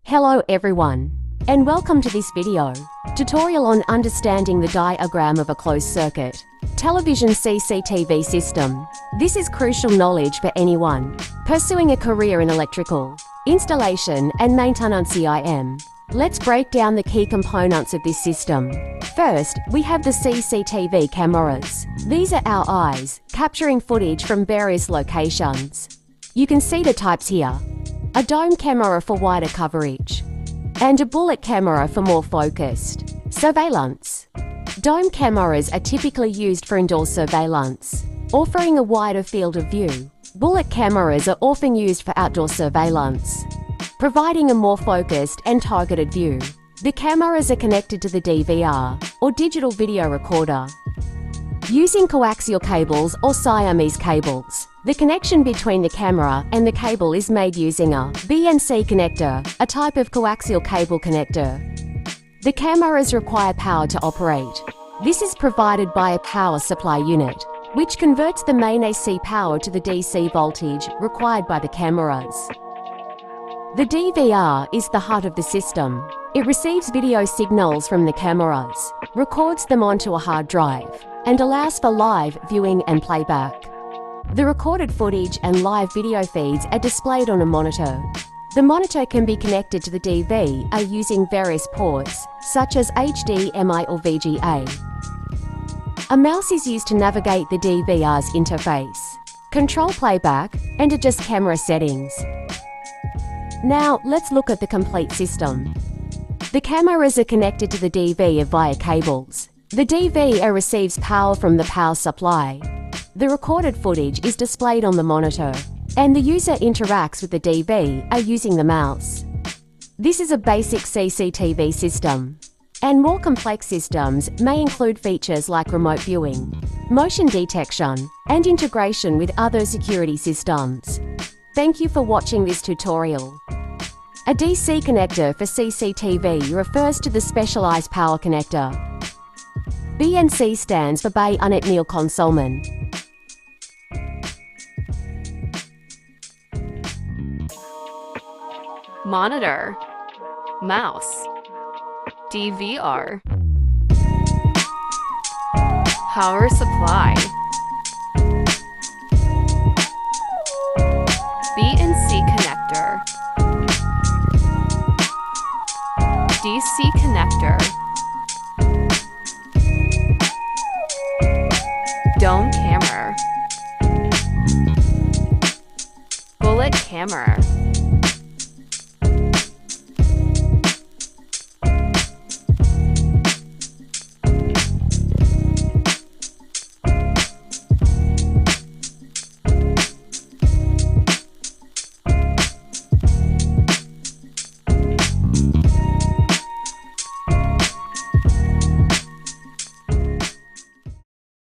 Hello everyone, and welcome to this video tutorial on understanding the diagram of a closed-circuit television CCTV system. This is crucial knowledge for anyone pursuing a career in electrical installation and maintenance EIM. Let's break down the key components of this system. First, we have the CCTV cameras. These are our eyes, capturing footage from various locations. You can see the types here: a dome camera for wider coverage, and a bullet camera for more focused surveillance. Dome cameras are typically used for indoor surveillance, offering a wider field of view. Bullet cameras are often used for outdoor surveillance, providing a more focused and targeted view. The cameras are connected to the DVR, or digital video recorder, using coaxial cables or Siamese cables. The connection between the camera and the cable is made using a BNC connector, a type of coaxial cable connector. The cameras require power to operate. This is provided by a power supply unit, which converts the main AC power to the DC voltage required by the cameras. The DVR is the heart of the system. It receives video signals from the cameras, records them onto a hard drive, and allows for live viewing and playback. The recorded footage and live video feeds are displayed on a monitor. The monitor can be connected to the DVR using various ports, such as HDMI or VGA. A mouse is used to navigate the DVR's interface, control playback, and adjust camera settings. Now, let's look at the complete system. The cameras are connected to the DVR via cables. The DVR receives power from the power supply. The recorded footage is displayed on the monitor, and the user interacts with the DVR using the mouse. This is a basic CCTV system, and more complex systems may include features like remote viewing, motion detection, and integration with other security systems. Thank you for watching this tutorial. A DC connector for CCTV refers to the specialized power connector. BNC stands for Bay Unit Neil Consolman. Monitor, mouse, DVR, power supply, BNC connector, DC connector, dome camera, bullet camera,